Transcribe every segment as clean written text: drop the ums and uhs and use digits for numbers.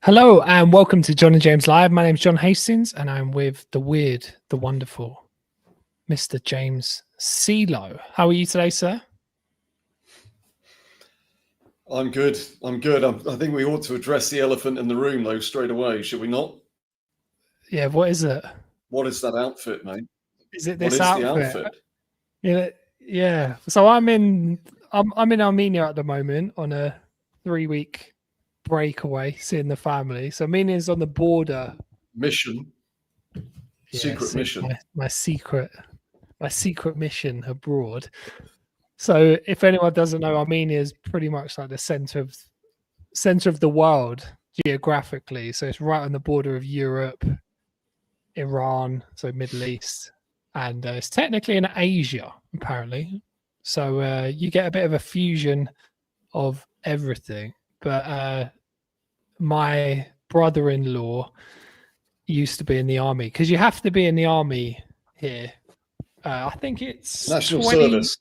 Hello and welcome to John and James Live. My name is John Hastings and I'm with the weird, the wonderful Mr. James CeeLo. How are you today, sir? I'm good. I think we ought to address the elephant in the room, though, straight away, should we not? Yeah, what is it? What is that outfit, mate? Is it What this is the outfit? outfit? Yeah. So I'm in Armenia at the moment on a 3-week breakaway, seeing the family. So Armenia's on the border. Mission. Secret mission. My secret mission abroad. So if anyone doesn't know, Armenia is pretty much like the center of the world geographically. So it's right on the border of Europe, Iran, so Middle East, and it's technically in Asia apparently. So you get a bit of a fusion of everything. But my brother-in-law used to be in the army, because you have to be in the army here. I think it's national service.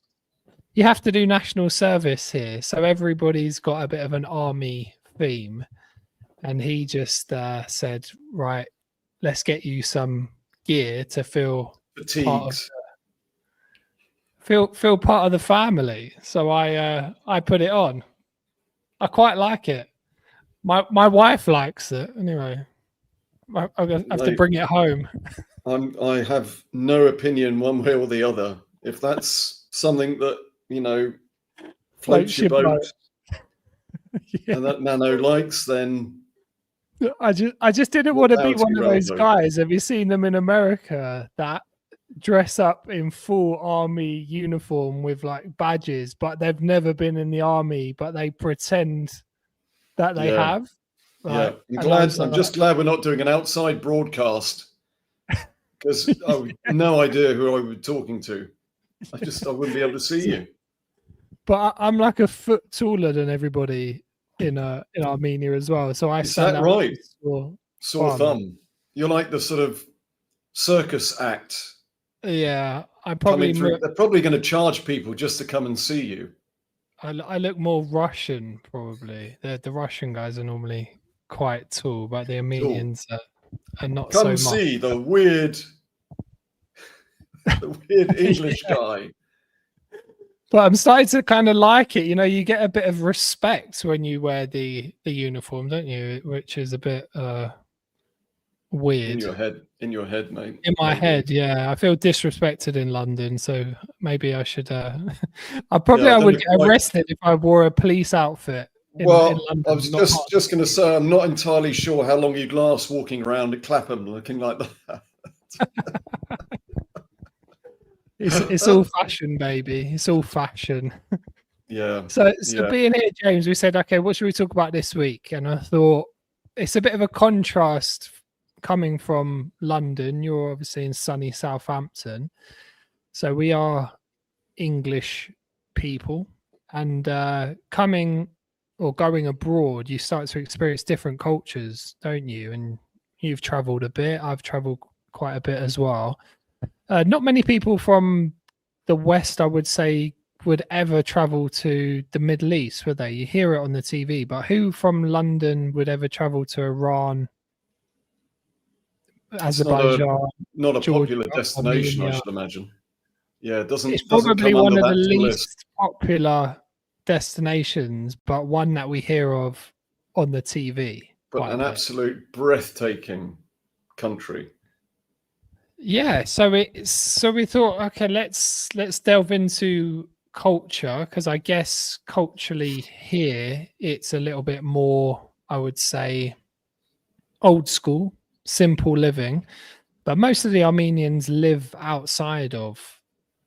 You have to do national service here, so everybody's got a bit of an army theme. And he just said, right, let's get you some gear to feel fatigues, feel part of the family. So I put it on. I quite like it. My wife likes it anyway. I have to bring it home. I have no opinion one way or the other. If that's something that, floats your boat yeah. And that Nano likes, then I just didn't want to be one of those guys. Have you seen them in America that dress up in full army uniform with like badges, but they've never been in the army, but they pretend that they have? Like, I'm just glad we're not doing an outside broadcast, because I've no idea who I was talking to. I wouldn't be able to see you. But I'm like a foot taller than everybody in Armenia as well. So I stand out. Right? Sore thumb. You're like the sort of circus act. Yeah, they're probably going to charge people just to come and see you. I look more Russian, probably. The Russian guys are normally quite tall, but the Armenians are not so much. Come see the weird English guy. But I'm starting to kind of like it. You get a bit of respect when you wear the uniform, don't you? Which is a bit weird. In your head, mate. In my head, yeah. I feel disrespected in London, so maybe I should. I would get arrested if I wore a police outfit. In London. I was just going to say, I'm not entirely sure how long you'd last walking around at Clapham looking like that. It's all fashion, baby. It's all fashion. Yeah. So being here, James, we said, okay, what should we talk about this week? And I thought it's a bit of a contrast coming from London. You're obviously in sunny Southampton. So we are English people, and coming or going abroad, you start to experience different cultures, don't you? And you've traveled a bit. I've traveled quite a bit as well. Not many people from the West, I would say, would ever travel to the Middle East, would they? You hear it on the TV, but who from London would ever travel to Iran, Azerbaijan? Not a popular destination, Armenia. I should imagine. Yeah, it doesn't. It's probably one of the least popular destinations, but one that we hear of on the TV. But an absolute breathtaking country. Yeah, so we thought, okay, let's delve into culture, because I guess culturally here it's a little bit more, I would say, old school, simple living. But most of the Armenians live outside of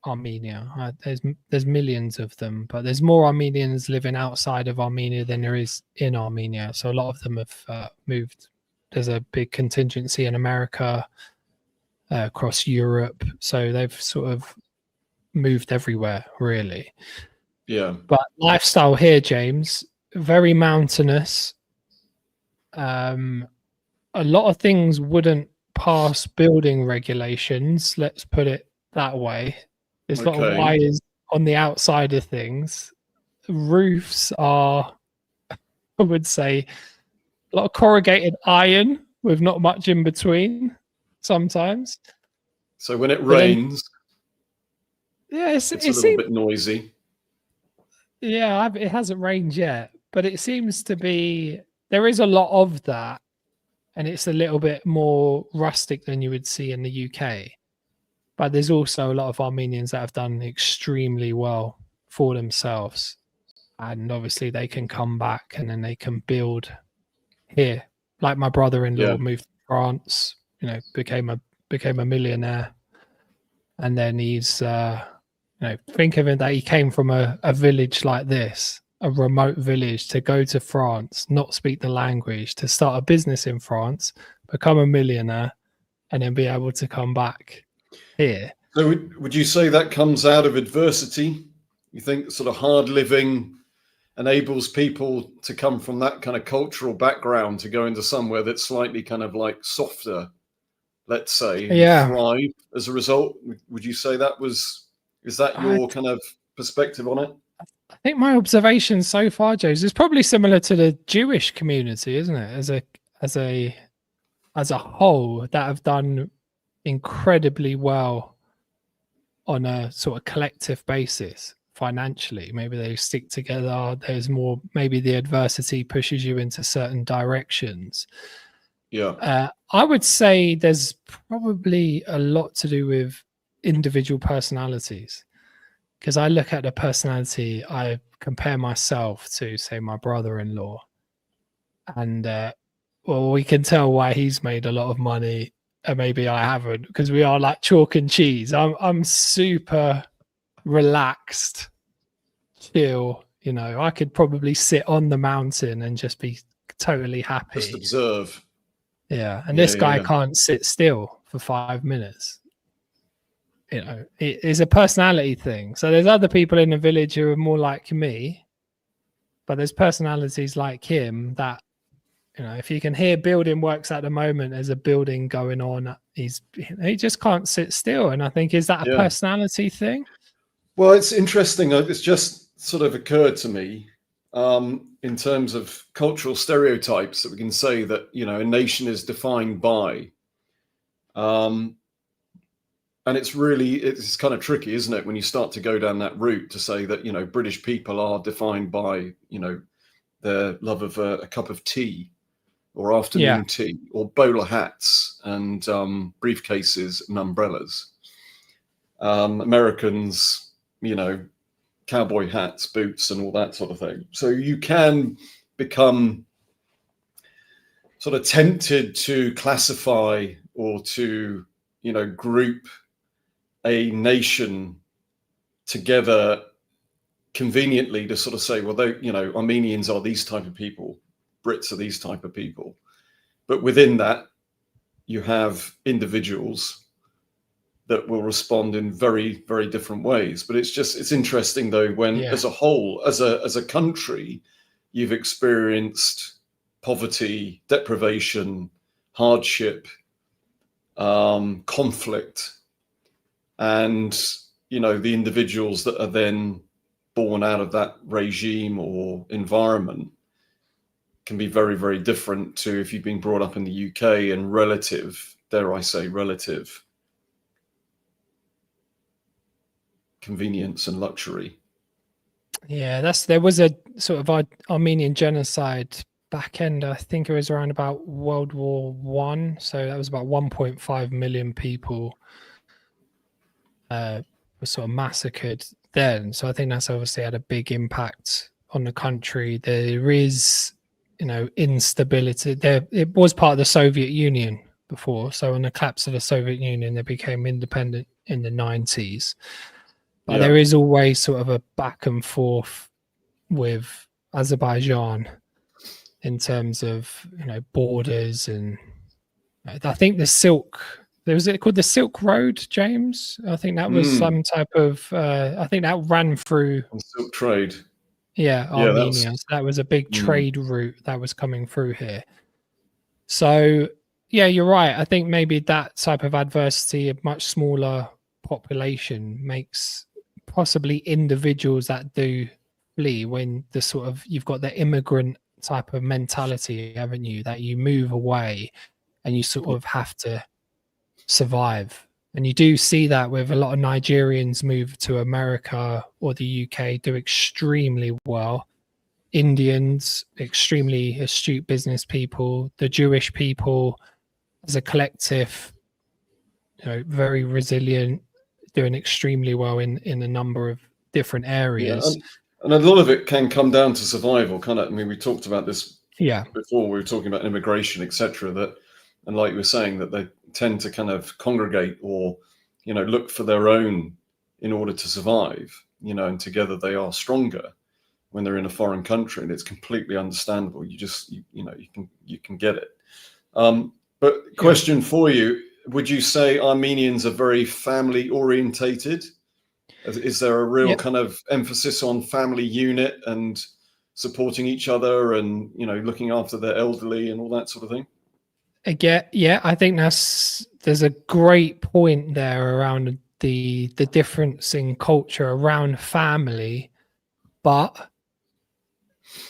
Armenia. There's millions of them, but there's more Armenians living outside of Armenia than there is in Armenia. So a lot of them have moved. There's a big contingency in America, across Europe, so they've sort of moved everywhere, really. Yeah. But lifestyle here, James, very mountainous. A lot of things wouldn't pass building regulations, let's put it that way. There's a lot of wires on the outside of things. Roofs are, I would say, a lot of corrugated iron with not much in between sometimes. So when it rains, it's a little bit noisy. Yeah, it hasn't rained yet, but it seems to be there is a lot of that, and it's a little bit more rustic than you would see in the UK. But there's also a lot of Armenians that have done extremely well for themselves, and obviously they can come back and then they can build here. Like my brother-in-law moved to France, became a millionaire, and then he's think of it that he came from a village like this, a remote village, to go to France, not speak the language, to start a business in France, become a millionaire, and then be able to come back here. So would you say that comes out of adversity? You think sort of hard living enables people to come from that kind of cultural background to go into somewhere that's slightly kind of like softer, let's say, and thrive as a result? Would you say is that your kind of perspective on it? I think my observation so far, James, is probably similar to the Jewish community, isn't it? As a whole, that have done incredibly well on a sort of collective basis financially. Maybe they stick together. There's more, maybe the adversity pushes you into certain directions. Yeah. I would say there's probably a lot to do with individual personalities. Because I look at the personality, I compare myself to, say, my brother-in-law, and we can tell why he's made a lot of money and maybe I haven't, because we are like chalk and cheese. I'm super relaxed, chill. I could probably sit on the mountain and just be totally happy. Just observe. Yeah, and this guy can't sit still for 5 minutes. It is a personality thing. So there's other people in the village who are more like me, but there's personalities like him that, if you can hear building works at the moment, there's a building going on. He just can't sit still. And I think, is that a personality thing? Well, it's interesting. It's just sort of occurred to me in terms of cultural stereotypes that we can say that, a nation is defined by. And it's kind of tricky, isn't it, when you start to go down that route to say that, British people are defined by, their love of a cup of tea or afternoon tea or bowler hats and briefcases and umbrellas. Americans, cowboy hats, boots and all that sort of thing. So you can become sort of tempted to classify or to, group a nation together conveniently to sort of say, well, Armenians are these type of people, Brits are these type of people. But within that, you have individuals that will respond in very, very different ways. But it's interesting though, when as a whole, as a country, you've experienced poverty, deprivation, hardship, conflict, and the individuals that are then born out of that regime or environment can be very, very different to if you've been brought up in the UK and relative convenience and luxury. Yeah, there was a sort of Armenian genocide back end. I think it was around about World War I. So that was about 1.5 million people were sort of massacred then. So I think that's obviously had a big impact on the country. There is, instability. It was part of the Soviet Union before. So on the collapse of the Soviet Union, they became independent in the 90s. But there is always sort of a back and forth with Azerbaijan in terms of, borders. And I think was it called the Silk Road, James? I think that was some type of, I think that ran through Silk trade. Yeah, Armenia. So that was a big trade route that was coming through here. So, yeah, you're right. I think maybe that type of adversity, a much smaller population, makes possibly individuals that do flee when you've got the immigrant type of mentality, haven't you? That you move away and you sort of have to survive. And you do see that with a lot of Nigerians move to America or the UK, do extremely well. Indians, extremely astute business people. The Jewish people as a collective, very resilient, doing extremely well in a number of different areas. And a lot of it can come down to survival, kind of. I mean, we talked about this before. We were talking about immigration, etc. That, and like you were saying, that they tend to kind of congregate or, look for their own in order to survive. And together they are stronger when they're in a foreign country, and it's completely understandable. You just, you can get it. But question for you: would you say Armenians are very family orientated? Is there a real kind of emphasis on family unit and supporting each other and, looking after their elderly and all that sort of thing? Again, I think there's a great point there around the difference in culture around family, but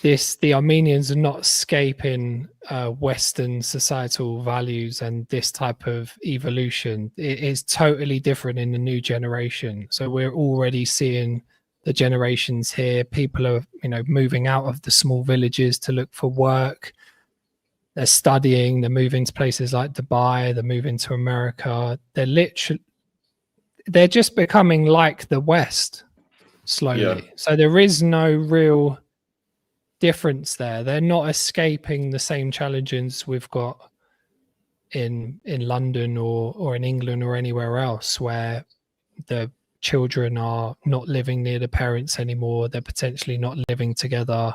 the Armenians are not escaping Western societal values and this type of evolution. It is totally different in the new generation. So we're already seeing the generations here. People are, moving out of the small villages to look for work. They're studying. They're moving to places like Dubai. They're moving to America. They're just becoming like the West slowly. Yeah. So there is no real difference there. They're not escaping the same challenges we've got in London or in England or anywhere else, where the children are not living near the parents anymore. They're potentially not living together.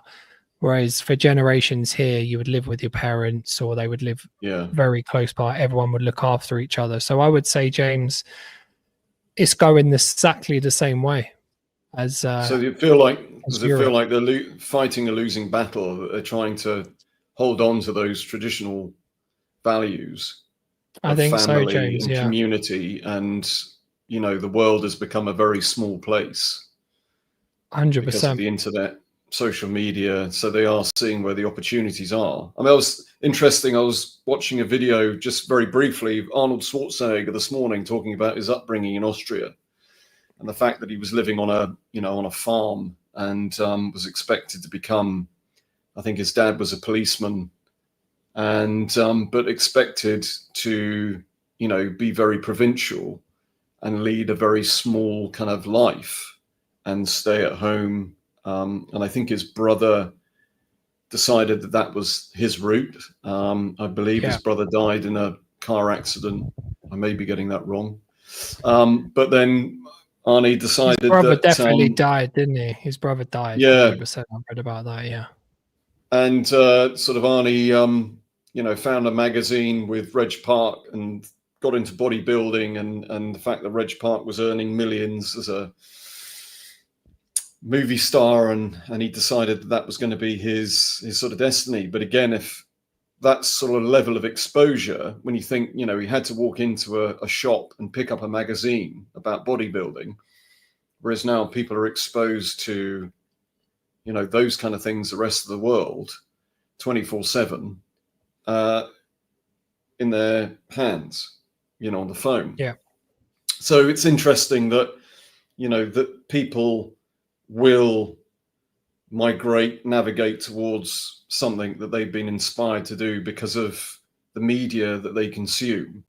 Whereas for generations here, you would live with your parents or they would live very close by. Everyone would look after each other. So I would say, James, it's going exactly the same way as so you feel like they're fighting a losing battle, that they're trying to hold on to those traditional values of family, so, James, and community, and the world has become a very small place 100% because of the internet, social media. So they are seeing where the opportunities are. I mean, it was interesting. I was watching a video just very briefly of Arnold Schwarzenegger this morning talking about his upbringing in Austria and the fact that he was living on a farm and was expected to become, I think his dad was a policeman, and but expected to be very provincial and lead a very small kind of life and stay at home. And I think his brother decided that was his route. I believe his brother died in a car accident. I may be getting that wrong. But then Arnie decided his brother definitely died, didn't he? His brother died. Yeah. 100%. I read about that, yeah. And sort of Arnie, found a magazine with Reg Park and got into bodybuilding and the fact that Reg Park was earning millions as a movie star, and he decided that was going to be his sort of destiny. But again, if that sort of level of exposure, when you think, he had to walk into a shop and pick up a magazine about bodybuilding, whereas now people are exposed to, those kind of things the rest of the world 24/7 in their hands, on the phone. Yeah. So it's interesting that, that people will navigate towards something that they've been inspired to do because of the media that they consume.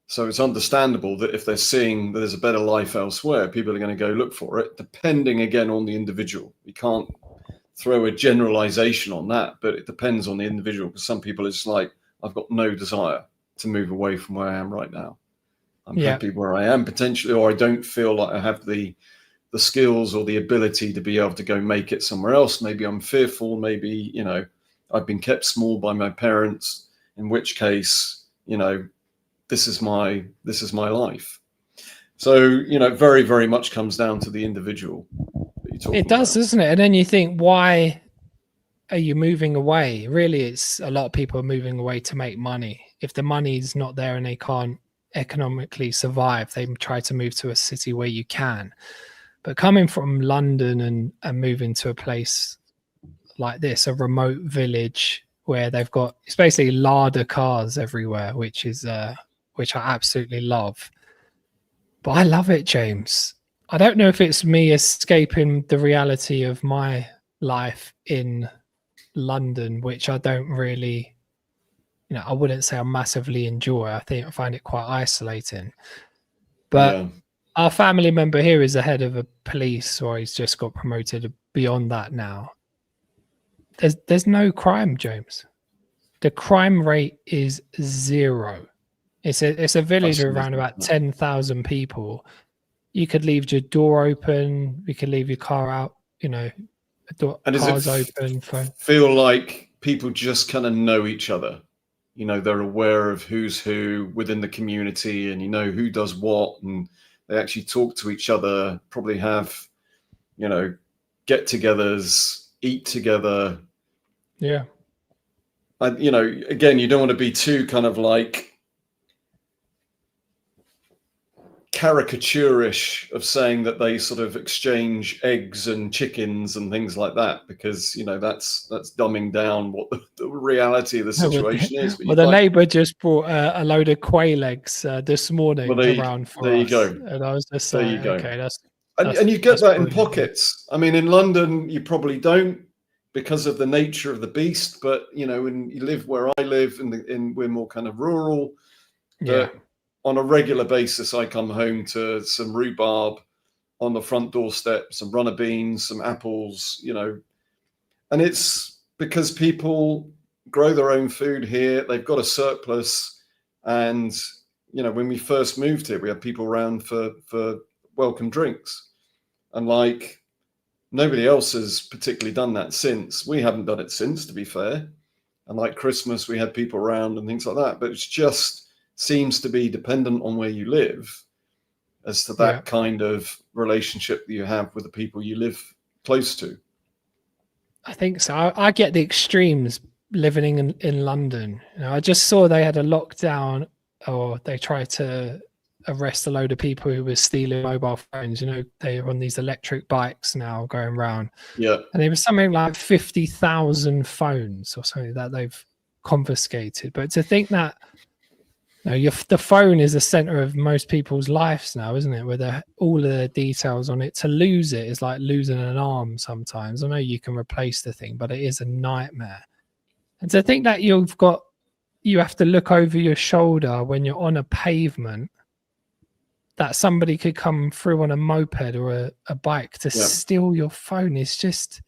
So it's understandable that if they're seeing that there's a better life elsewhere, people are going to go look for it, depending again on the individual. You can't throw a generalization on that, but it depends on the individual, because some people it's like, I've got no desire to move away from where I am right now. I'm happy where I am potentially, or I don't feel like I have the skills or the ability to be able to go make it somewhere else. Maybe I'm fearful. Maybe, I've been kept small by my parents, in which case, this is my life. So, very, very much comes down to the individual. It does, doesn't it? And then you think, why are you moving away? Really, it's a lot of people are moving away to make money. If the money's not there and they can't economically survive, they try to move to a city where you can. But coming from London and moving to a place like this, a remote village where they've got, it's basically Lada cars everywhere, which I absolutely love. But I love it, James. I don't know if it's me escaping the reality of my life in London, which I don't really, I wouldn't say I massively enjoy. I find it quite isolating. But our family member here is the head of a police, or he's just got promoted beyond that now. There's no crime, James. The crime rate is 0. It's a village of around about 10,000 people. You could leave your door open. You could leave your car out. Cars open. Feel like people just kind of know each other. They're aware of who's who within the community, and who does what, and they actually talk to each other. Probably have, get-togethers, eat together. Yeah. Again, you don't want to be too kind of like caricaturish of saying that they sort of exchange eggs and chickens and things like that, because that's dumbing down what the reality of the situation is. Well, the neighbour just brought a load of quail eggs this morning around for us. There you go. And I was just saying, okay, that's and you get that in pockets. I mean, in London, you probably don't, because of the nature of the beast. But when you live where I live, we're more kind of rural. Yeah. On a regular basis, I come home to some rhubarb on the front doorstep, some runner beans, some apples, and it's because people grow their own food here. They've got a surplus. And, when we first moved here, we had people around for welcome drinks. And like, nobody else has particularly done that since. We haven't done it since, to be fair. And like Christmas, we had people around and things like that. But it's just seems to be dependent on where you live as to that kind of relationship that you have with the people you live close to. I think so. I get the extremes living in London. I just saw they had a lockdown, or they tried to arrest a load of people who were stealing mobile phones. They are on these electric bikes now going around. Yeah. And it was something like 50,000 phones or something that they've confiscated. But to think that the phone is the center of most people's lives now, isn't it? With all of the details on it. To lose it is like losing an arm sometimes. I know you can replace the thing, but it is a nightmare. And to think that you have to look over your shoulder when you're on a pavement, that somebody could come through on a moped or a bike to steal your phone is just...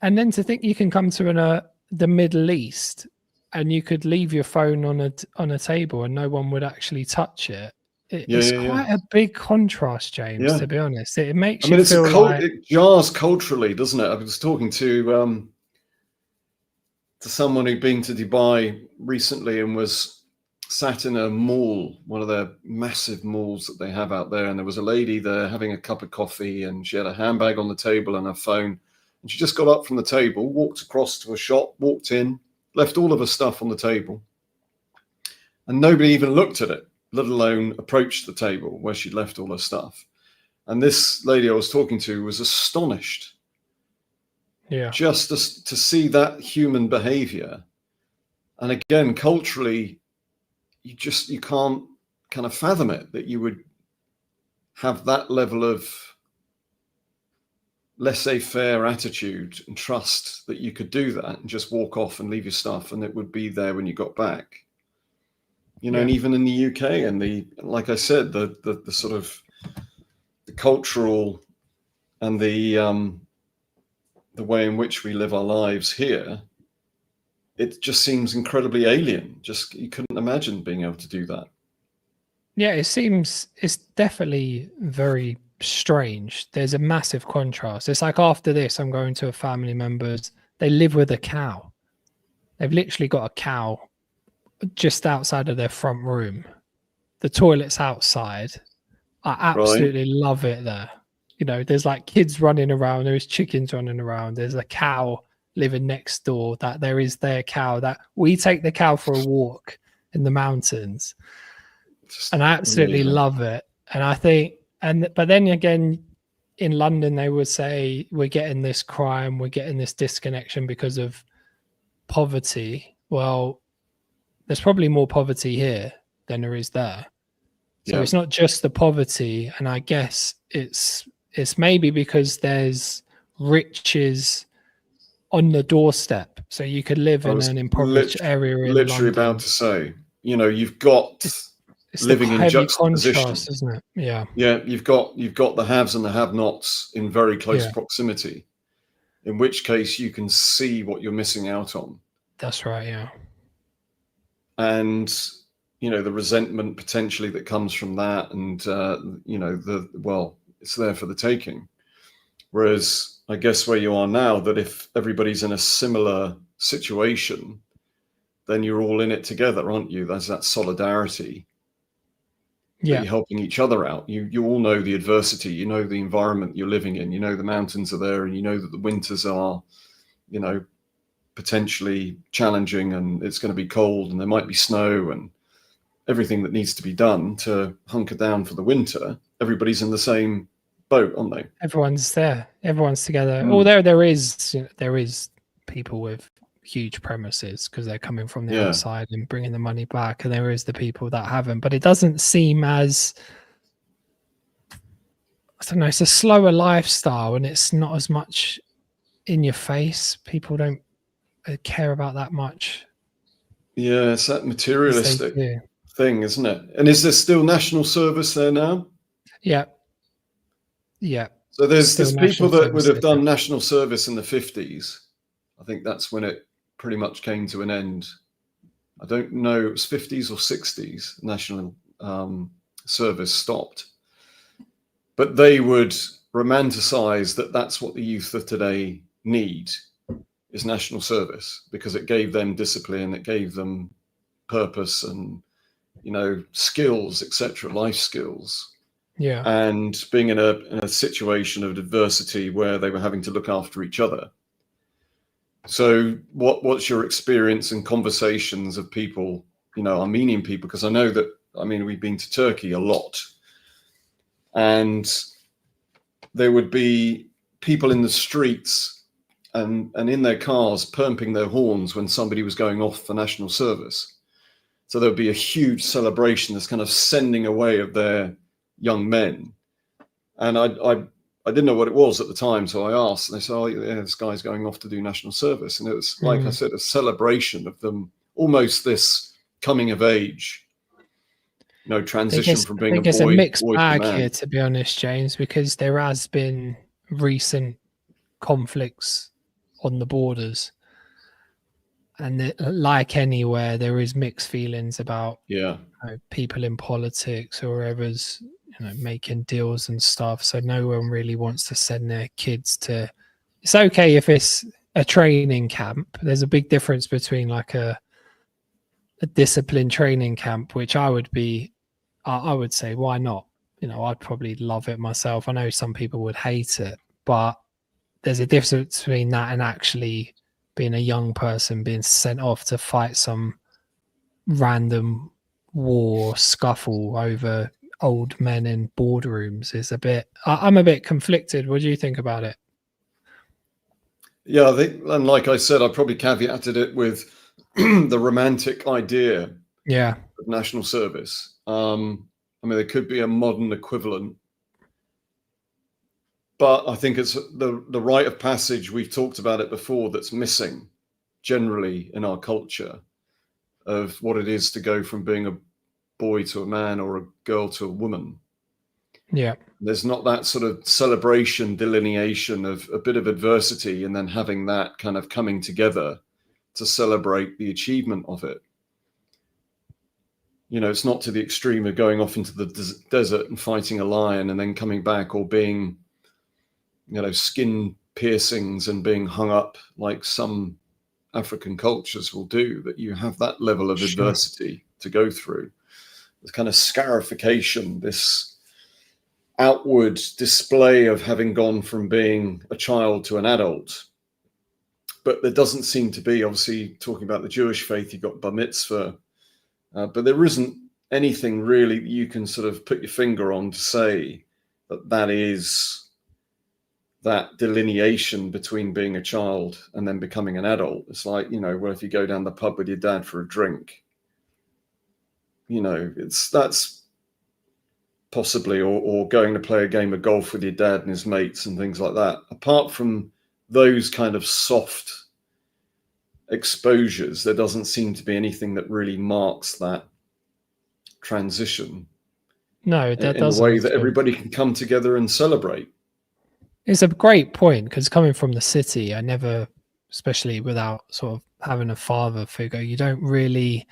And then to think you can come to the Middle East and you could leave your phone on a table and no one would actually touch it. It's quite a big contrast, James, to be honest. It makes you feel like... It jars culturally, doesn't it? I was talking to someone who'd been to Dubai recently and was sat in a mall, one of their massive malls that they have out there. And there was a lady there having a cup of coffee, and she had a handbag on the table and her phone. And she just got up from the table, walked across to a shop, walked in, left all of her stuff on the table, and nobody even looked at it, let alone approached the table where she'd left all her stuff. And this lady I was talking to was astonished, just to see that human behavior. And again, culturally, you can't kind of fathom it, that you would have that level of laissez-faire attitude and trust that you could do that and just walk off and leave your stuff and it would be there when you got back. And even in the UK, and like I said, the sort of the cultural and the way in which we live our lives here, it just seems incredibly alien. Just, you couldn't imagine being able to do that. Yeah, it's definitely very strange. There's a massive contrast. It's like, after this, I'm going to a family member's. They live with a cow. They've literally got a cow just outside of their front room. The toilet's outside. I absolutely love it there. There's like kids running around. There's chickens running around. There's a cow living next door. That there is their cow. That we take the cow for a walk in the mountains, and I absolutely love it. And I think, but then again, in London, they would say we're getting this crime, we're getting this disconnection because of poverty. Well, there's probably more poverty here than there is there. So it's not just the poverty, and I guess it's maybe because there's riches on the doorstep, so you could live in an impoverished area in literally London. about to say, you've got it's living in heavy juxtaposition, contrast, isn't it? Yeah, you've got the haves and the have-nots in very close proximity, in which case you can see what you're missing out on. That's right. Yeah, and the resentment potentially that comes from that, and it's there for the taking. Whereas I guess where you are now, that if everybody's in a similar situation, then you're all in it together, aren't you? There's that solidarity. Yeah, you're helping each other out. You all know the adversity, you know the environment you're living in, you know the mountains are there, and you know that the winters are, potentially challenging, and it's going to be cold, and there might be snow, and everything that needs to be done to hunker down for the winter. Everybody's in the same boat, aren't they? Everyone's there. Everyone's together. Although there is people with huge premises because they're coming from the outside and bringing the money back, and there is the people that haven't. But it doesn't seem as, I don't know, it's a slower lifestyle, and it's not as much in your face. People don't care about that much. Yeah, it's that materialistic thing, isn't it? And is there still national service there now? Yeah. So there's people that would have done national service in the 50s. I think that's when it pretty much came to an end. I don't know, it was 50s or 60s, national service stopped. But they would romanticize that that's what the youth of today need, is national service, because it gave them discipline, it gave them purpose and, skills, etc., life skills. Yeah. And being in a situation of adversity where they were having to look after each other. So what's your experience and conversations of people, Armenian people? Because I know that, we've been to Turkey a lot, and there would be people in the streets and in their cars pumping their horns when somebody was going off for national service. So there would be a huge celebration, this kind of sending away of their young men. And I didn't know what it was at the time, so I asked, and they said, "Oh, yeah, this guy's going off to do national service." And it was, like I said, a celebration of them, almost this coming of age, transition from being a boy. It's a mixed bag here, to be honest, James, because there has been recent conflicts on the borders, and like anywhere, there is mixed feelings about people in politics or whoever's making deals and stuff. So no one really wants to send their kids to. It's okay if it's a training camp. There's a big difference between like a disciplined training camp, which I would say, why not? I'd probably love it myself. I know some people would hate it, but there's a difference between that and actually being a young person being sent off to fight some random war scuffle over old men in boardrooms. Is I'm a bit conflicted. What do you think about it? Yeah, I think, and like I said, I probably caveated it with the romantic idea of national service. There could be a modern equivalent, but I think it's the rite of passage. We've talked about it before, that's missing generally in our culture, of what it is to go from being a boy to a man or a girl to a woman. Yeah. There's not that sort of celebration, delineation of a bit of adversity and then having that kind of coming together to celebrate the achievement of it. It's not to the extreme of going off into the desert and fighting a lion and then coming back, or being, skin piercings and being hung up like some African cultures will do, that you have that level of adversity to go through. The kind of scarification, this outward display of having gone from being a child to an adult. But there doesn't seem to be, obviously, talking about the Jewish faith, you've got bar mitzvah, but there isn't anything really that you can sort of put your finger on to say that is that delineation between being a child and then becoming an adult. It's like, you know, well, if you go down the pub with your dad for a drink, you know, that's possibly, or going to play a game of golf with your dad and his mates and things like that. Apart from those kind of soft exposures, there doesn't seem to be anything that really marks that transition. No, that in a doesn't. way that everybody can come together and celebrate. It's a great point, because coming from the city, I never, especially without sort of having a father figure, you don't really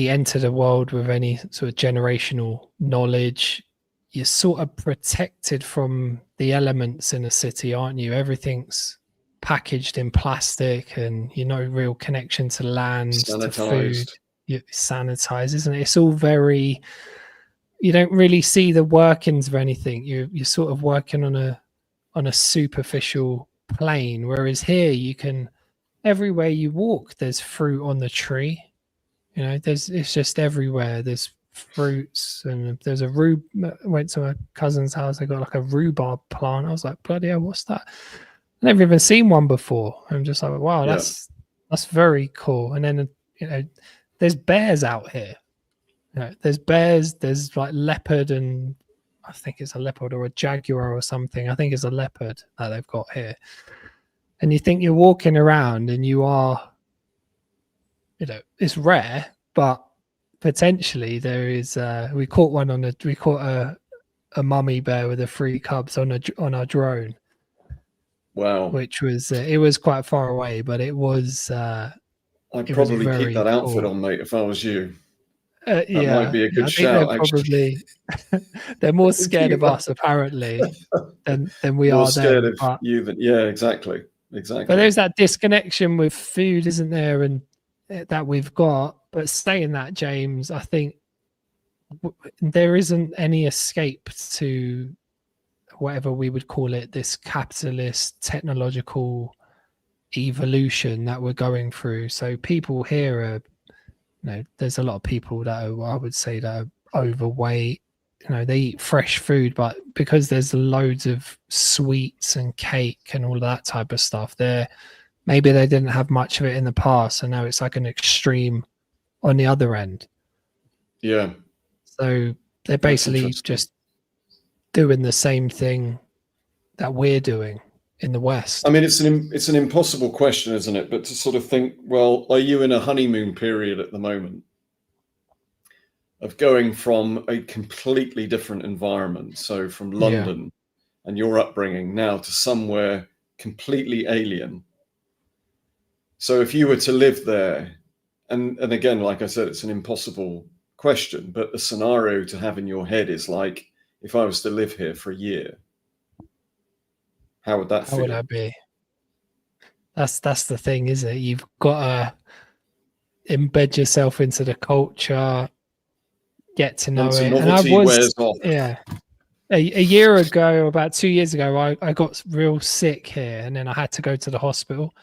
enter the world with any sort of generational knowledge. You're sort of protected from the elements in a city, aren't you? Everything's packaged in plastic, and no real connection to land, to food. You're sanitized, isn't it? It's all very, you don't really see the workings of anything. You're sort of working on a superficial plane, whereas here you can, everywhere you walk there's fruit on the tree. You know, it's just everywhere. There's fruits, and there's a went to a cousin's house, they got like a rhubarb plant. I was like, bloody hell, what's that? Never even seen one before. I'm just like, wow, that's very cool. And then, you know, there's bears out here. You know, there's bears, there's like leopard, and I think it's a leopard or a jaguar or something. I think it's a leopard that they've got here. And you think you're walking around and you are, you know, it's rare, but potentially there is. We caught a mummy bear with the 3 cubs on our drone. Wow! Which was it was quite far away, but it was. I'd probably keep that outfit on, mate, if I was you. That might be a good shout. Actually, they're more scared of us apparently than we more are. Scared of you than exactly. But there's that disconnection with food, isn't there, and that we've got. But saying that, James, I think there isn't any escape to whatever we would call it, this capitalist technological evolution that we're going through. So people here are, you know, there's a lot of people that are, I would say, that are overweight. You know, they eat fresh food, but because there's loads of sweets and cake and all that type of stuff, maybe they didn't have much of it in the past, and now it's like an extreme on the other end. Yeah. So they're basically just doing the same thing that we're doing in the West. I mean, it's an impossible question, isn't it? But to sort of think, well, are you in a honeymoon period at the moment of going from a completely different environment, so from London and your upbringing now to somewhere completely alien? So if you were to live there, and again, like I said, it's an impossible question, but the scenario to have in your head is like, if I was to live here for a year, how would that feel? How would that be? That's the thing, isn't it? You've got to embed yourself into the culture, get to know it. And I was, a year ago, about 2 years ago, I got real sick here, and then I had to go to the hospital,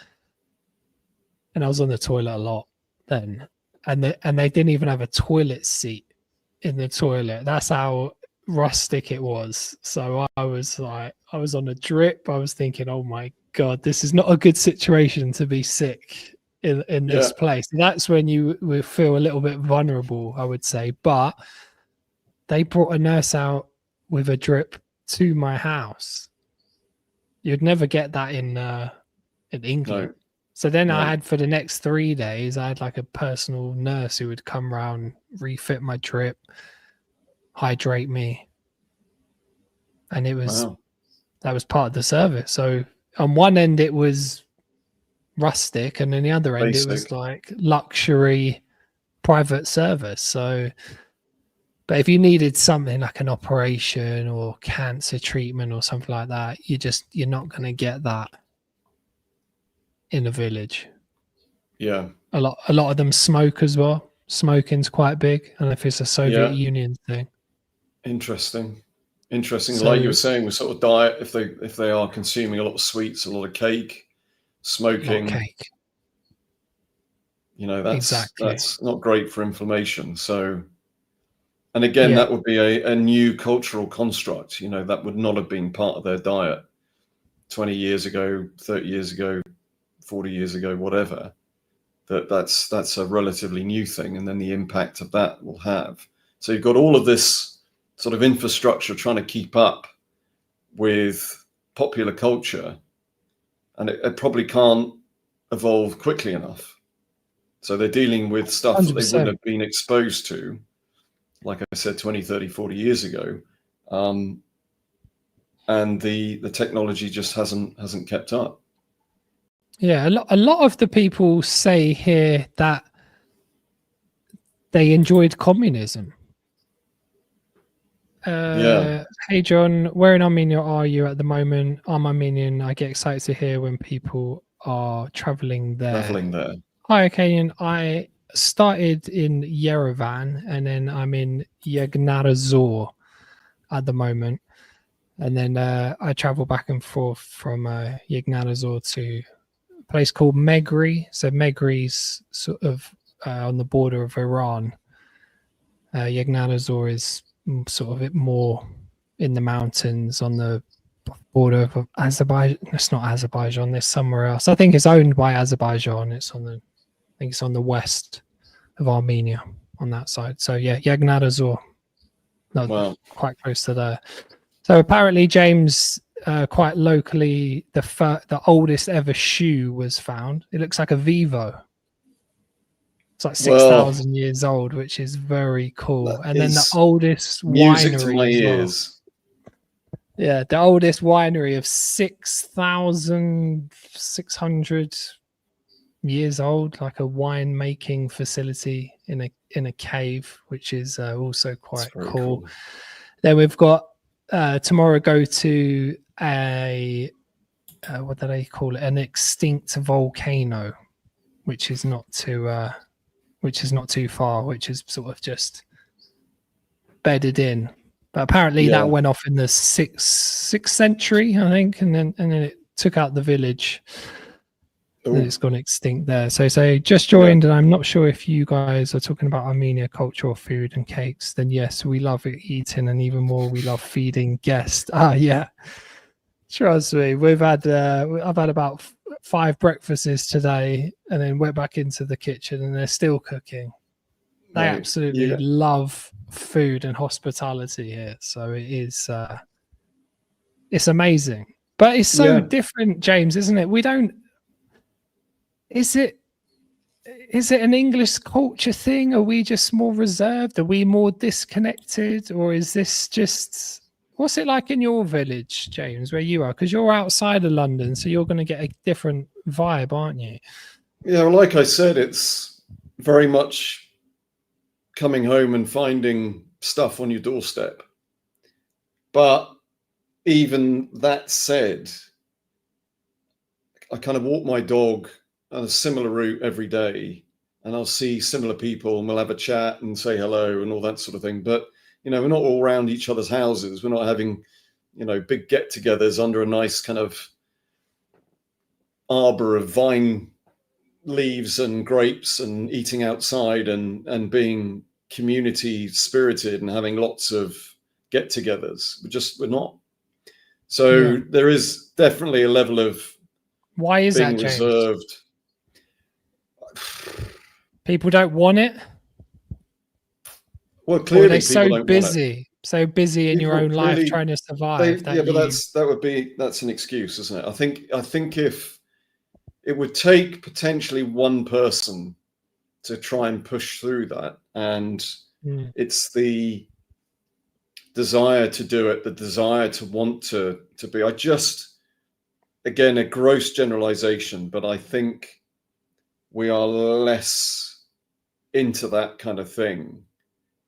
and I was on the toilet a lot then, and they didn't even have a toilet seat in the toilet. That's how rustic it was. So I was on a drip. I was thinking, oh my god, this is not a good situation to be sick in this place. And that's when you will feel a little bit vulnerable, I would say. But they brought a nurse out with a drip to my house. You'd never get that in England. No. So then I had, for the next 3 days, I had like a personal nurse who would come around, refit my drip, hydrate me, and it was that was part of the service. So on one end it was rustic, and on the other end it was like luxury private service. So, but if you needed something like an operation or cancer treatment or something like that, you're not going to get that in a village. Yeah, a lot of them smoke as well. Smoking's quite big, and if it's a Soviet Union thing. Interesting. So, like you were saying, with sort of diet, if they are consuming a lot of sweets, a lot of cake, smoking, you know, that's not great for inflammation. So, And again, that would be a new cultural construct. You know, that would not have been part of their diet 20 years ago, 30 years ago, 40 years ago, whatever. That's a relatively new thing, and then the impact of that will have. So you've got all of this sort of infrastructure trying to keep up with popular culture, and it probably can't evolve quickly enough. So they're dealing with stuff 100%. That they wouldn't have been exposed to, like I said, 20, 30, 40 years ago. And the technology just hasn't kept up. Yeah, a lot of the people say here that they enjoyed communism. Hey John, where in Armenia are you at the moment? I'm Armenian. I get excited to hear when people are traveling there. Hi, Arcadian. I started in Yerevan, and then I'm in Yegnarazor at the moment. And then I travel back and forth from Yegnarazor to a place called Megri. So Megri's sort of on the border of Iran. Yegnarazor is sort of a bit more in the mountains on the border of Azerbaijan. It's not Azerbaijan, there's somewhere else. I think it's owned by Azerbaijan. I think it's on the west of Armenia on that side. So yeah, Yegnarazor. Wow. Quite close to there. So apparently, James, quite locally, the oldest ever shoe was found. It looks like a Vivo. It's like 6,000 years old, which is very cool. And then the oldest music winery to my ears. Yeah, the oldest winery of 6,600 years old, like a wine making facility in a cave, which is also quite cool. Then we've got tomorrow go to a what do they call it? An extinct volcano, which is not too far, which is sort of just bedded in. But apparently that went off in the sixth century, I think, and then it took out the village. And it's gone extinct there. So just joined, and I'm not sure if you guys are talking about Armenia culture or food and cakes. Then yes, we love eating, and even more, we love feeding guests. Yeah, trust me, I've had about 5 breakfasts today, and then went back into the kitchen, and they're still cooking. They absolutely love food and hospitality here. So it is, it's amazing, but it's so different, James, isn't it? We don't. Is it an English culture thing? Are we just more reserved? Are we more disconnected? Or is this just, what's it like in your village, James, where you are? Because you're outside of London, so you're going to get a different vibe, aren't you? Yeah, well, like I said, it's very much coming home and finding stuff on your doorstep. But even that said, I kind of walk my dog on a similar route every day, and I'll see similar people, and we'll have a chat and say hello and all that sort of thing. But, you know, we're not all around each other's houses. We're not having, you know, big get-togethers under a nice kind of arbor of vine leaves and grapes and eating outside and being community spirited and having lots of get-togethers. We're not. So there is definitely a level of why is being that, James? reserved. People don't want it. Well, clearly, they're so busy in your own life trying to survive. That's an excuse, isn't it? I think if it would take potentially one person to try and push through that, and it's the desire to do it, the desire to want to be. Again, a gross generalization, but I think we are less into that kind of thing.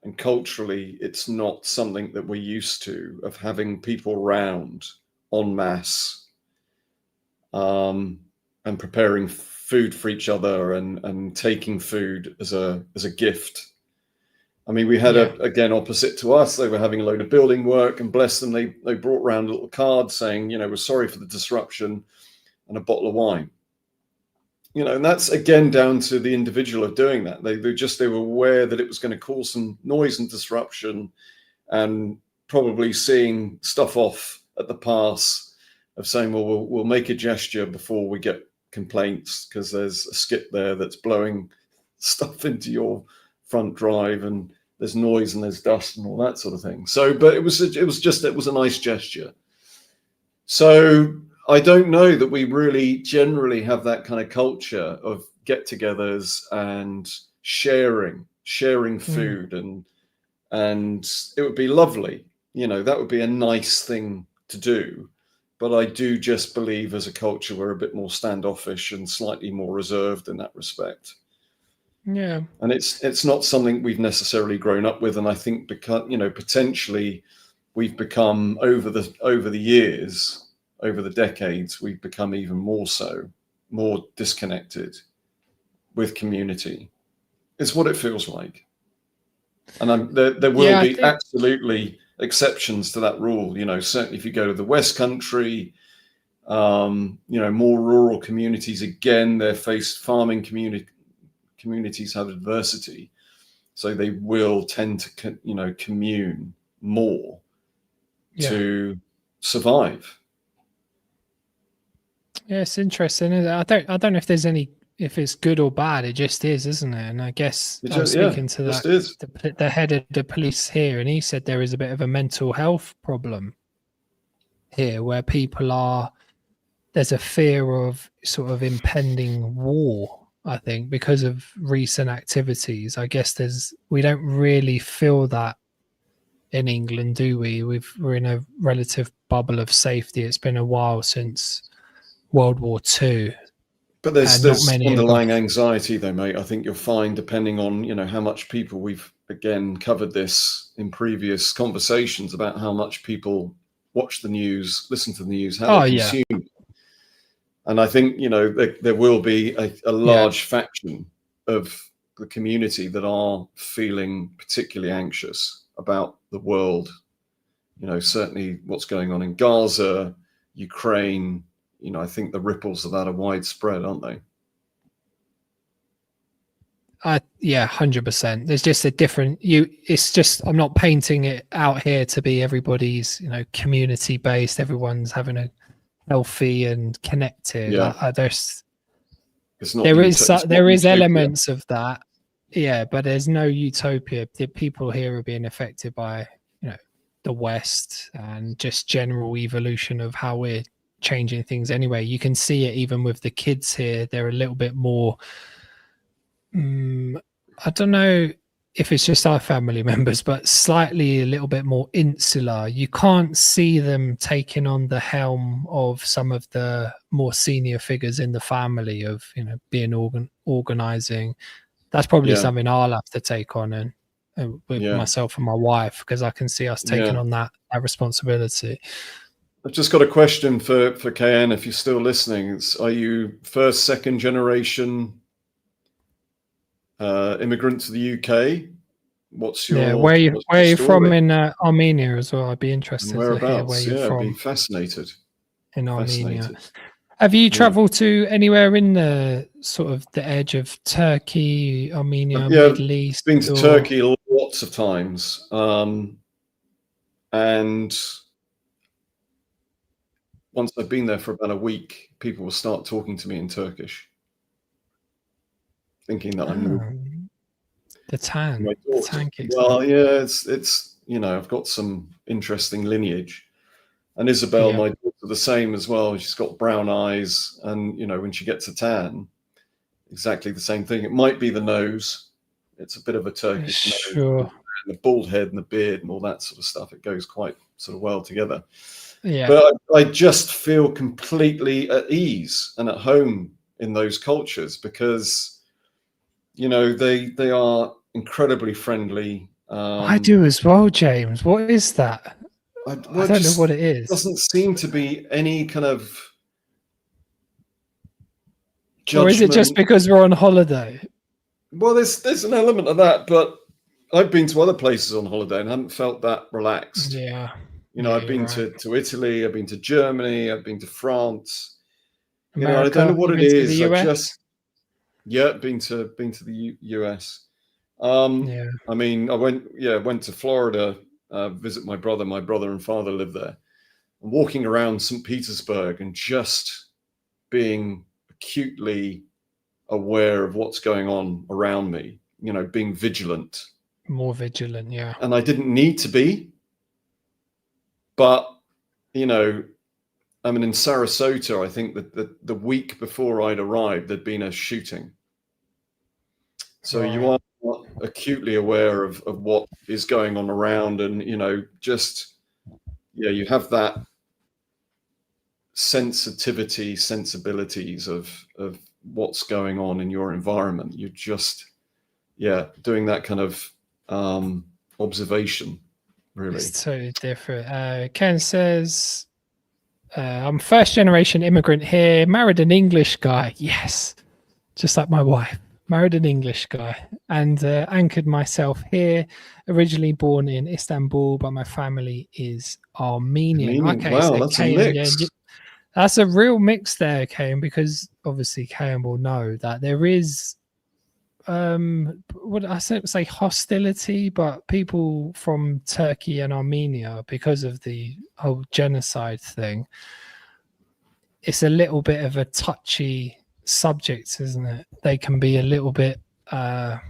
And culturally, it's not something that we're used to, of having people round en masse and preparing food for each other and taking food as a gift. I mean, we had again, opposite to us, they were having a load of building work, and bless them, they brought around a little card saying, you know, we're sorry for the disruption, and a bottle of wine. you know, and that's again down to the individual of doing that. They were aware that it was going to cause some noise and disruption, and probably seeing stuff off at the pass of saying, well, we'll make a gesture before we get complaints, because there's a skip there that's blowing stuff into your front drive, and there's noise and there's dust and all that sort of thing. So, but it was a nice gesture. So I don't know that we really generally have that kind of culture of get-togethers and sharing food, and it would be lovely. You know, that would be a nice thing to do. But I do just believe as a culture we're a bit more standoffish and slightly more reserved in that respect. Yeah. And it's not something we've necessarily grown up with. And I think because, you know, potentially we've become over the years, over the decades, we've become even more disconnected with community. It's what it feels like. And there will be absolutely exceptions to that rule. You know, certainly if you go to the West Country, you know, more rural communities, again, they're faced farming communities have adversity. So they will tend to, you know, commune more to survive. Yeah, it's interesting. I don't know if there's if it's good or bad. It just is, isn't it? And I guess I was speaking to the head of the police here, and he said there is a bit of a mental health problem here, where there's a fear of sort of impending war. I think because of recent activities. I guess we don't really feel that in England, do we? We're in a relative bubble of safety. It's been a while since World War II. But there's underlying anxiety though, mate. I think you'll find, depending on, you know, how much people, we've again covered this in previous conversations about how much people watch the news, listen to the news, how they consume it. And I think, you know, there will be a large faction of the community that are feeling particularly anxious about the world. You know, certainly what's going on in Gaza, Ukraine. You know, I think the ripples of that are widespread, aren't they? 100%. There's just a different it's just, I'm not painting it out here to be everybody's, you know, community based, everyone's having a healthy and connected. There is elements of that, but there's no utopia. The people here are being affected by, you know, the West and just general evolution of how we're changing things anyway. You can see it even with the kids here. They're a little bit more I don't know if it's just our family members, but slightly a little bit more insular. You can't see them taking on the helm of some of the more senior figures in the family of, you know, being organizing. That's probably something I'll have to take on and with myself and my wife, because I can see us taking on that responsibility. I've just got a question for KN, if you're still listening. Are you first, second generation immigrant to the UK? What's your where are you from in Armenia as well? I'd be interested to hear where you're from. I'd be fascinated. In Armenia. Have you traveled to anywhere in the sort of the edge of Turkey, Armenia, Middle East? Been to Turkey lots of times. And once I've been there for about a week, people will start talking to me in Turkish, thinking that I'm the tan. Well, yeah, it's you know, I've got some interesting lineage. And Isabel, my daughter, the same as well. She's got brown eyes, and you know, when she gets a tan, exactly the same thing. It might be the nose. It's a bit of a Turkish nose, and the bald head and the beard and all that sort of stuff. It goes quite sort of well together. Yeah. But I just feel completely at ease and at home in those cultures, because, you know, they are incredibly friendly. I do as well, James. What is that? I don't know what it is. Doesn't seem to be any kind of judgment. Or is it just because we're on holiday? Well, there's an element of that, but I've been to other places on holiday and haven't felt that relaxed. Yeah. You know, I've been to Italy, I've been to Germany, I've been to France. America, you know, I don't know what it is. Yeah, been to the US. Yeah. I mean, I went to Florida, visit my brother. My brother and father live there. And walking around St. Petersburg and just being acutely aware of what's going on around me, being vigilant. More vigilant, yeah. And I didn't need to be, but, I mean, in Sarasota, I think that the week before I'd arrived, there'd been a shooting. So Right. you are acutely aware of what is going on around, and you have that sensibilities of what's going on in your environment. You're just doing that kind of observation, really. It's totally different. Ken says, I'm first generation immigrant here, married an English guy. Yes, just like my wife. Married an English guy and anchored myself here. Originally born in Istanbul, but my family is Armenian. Okay, wow, so that's Kane, a mix. that's a real mix there, Kane, because obviously Kane will know that there is what I say hostility, but people from Turkey and Armenia, because of the whole genocide thing, it's a little bit of a touchy subject, isn't it? They can be a little bit how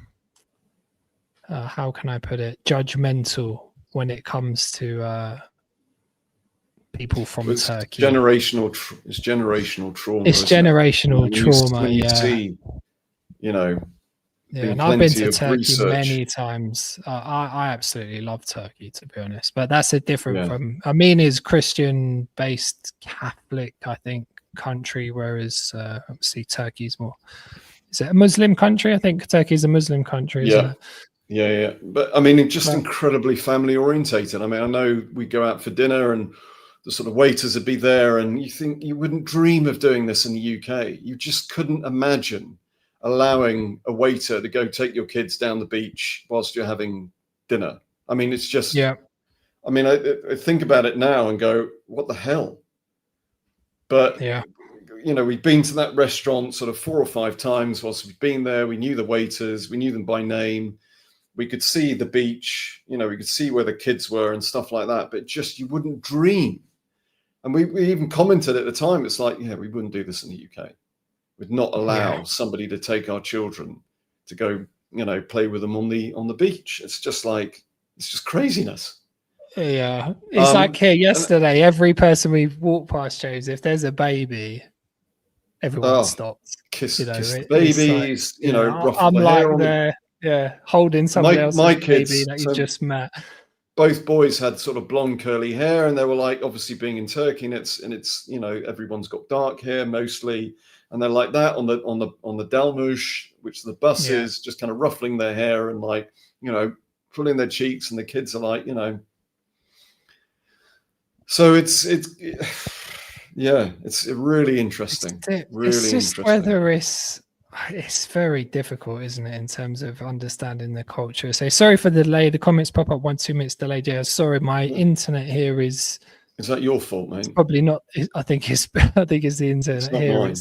can I put it, judgmental when it comes to people from Turkey. It's generational trauma. It's generational trauma. When you see, and I've been to Turkey many times. I absolutely love Turkey, to be honest. But that's a different from Armenia's Christian-based Catholic, I think, country, whereas obviously Turkey's more. Is it a Muslim country? I think Turkey's a Muslim country. Isn't it? Yeah. But I mean, it's just incredibly family orientated. I mean, I know we go out for dinner and the sort of waiters would be there, and you think you wouldn't dream of doing this in the UK. You just couldn't imagine allowing a waiter to go take your kids down the beach whilst you're having dinner. I mean, it's just, I mean, I think about it now and go, what the hell? But, we've been to that restaurant sort of 4 or 5 times whilst we've been there. We knew the waiters, we knew them by name. We could see the beach, we could see where the kids were and stuff like that, but just, you wouldn't dream. And we even commented at the time, it's like, we wouldn't do this in the UK. We'd not allow somebody to take our children to go, play with them on the beach. It's just craziness. Yeah. It's like here yesterday, every person we walk past, James, if there's a baby, everyone stops. Kiss the babies, ruffle I'm the like hair holding somebody else's kids, baby that you just met. Both boys had sort of blonde curly hair, and they were like, obviously being in Turkey, and it's everyone's got dark hair mostly, and they're like that on the Dalmush, which the bus is, just kind of ruffling their hair and like pulling their cheeks, and the kids are like so it's really interesting. It's just whether it's very difficult, isn't it, in terms of understanding the culture. So sorry for the delay. The comments pop up 1-2 minutes delayed. Yeah, sorry, my internet here is. Is that your fault, mate? It's probably not. I think it's the internet here. Mine.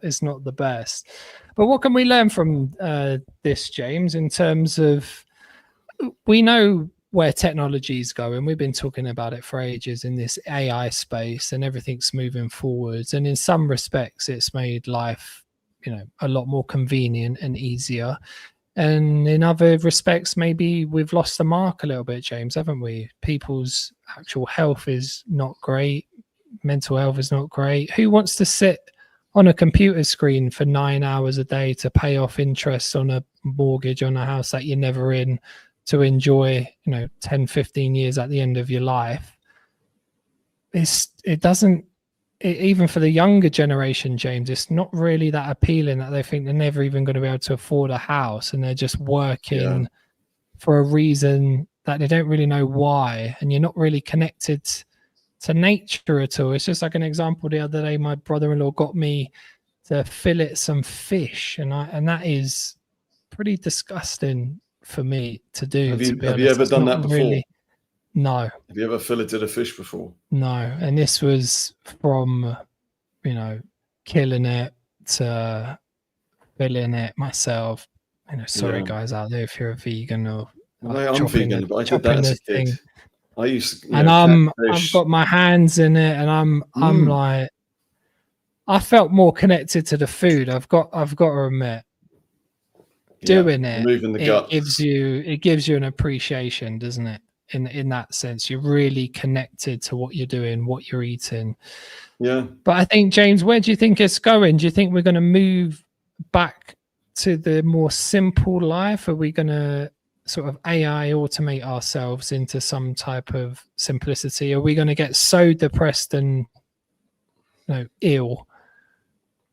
It's not the best. But what can we learn from this, James? In terms of, we know where technology is going. We've been talking about it for ages in this AI space, and everything's moving forwards. And in some respects, it's made life, a lot more convenient and easier. And in other respects, maybe we've lost the mark a little bit, James, haven't we? People's actual health is not great. Mental health is not great. Who wants to sit on a computer screen for 9 hours a day to pay off interest on a mortgage on a house that you're never in, to enjoy, 10, 15 years at the end of your life? Even for the younger generation, James, it's not really that appealing, that they think they're never even going to be able to afford a house, and they're just working for a reason that they don't really know why, and you're not really connected to nature at all. It's just like an example. The other day, my brother-in-law got me to fillet some fish, and that is pretty disgusting for me to do. Have you ever done that before? Really, no. Have you ever filleted a fish before? No. And this was from, killing it to dabbling it myself. Sorry guys out there if you're a vegan or I'm vegan, but I did that as a kid. Thing. I used to, and I've got my hands in it, and I'm like, I felt more connected to the food. I've got to admit, doing it, moving the guts. It gives you an appreciation, doesn't it? In that sense, you're really connected to what you're doing, what you're eating. Yeah. But I think, James, where do you think it's going? Do you think we're going to move back to the more simple life? Are we going to sort of AI automate ourselves into some type of simplicity? Are we going to get so depressed and ill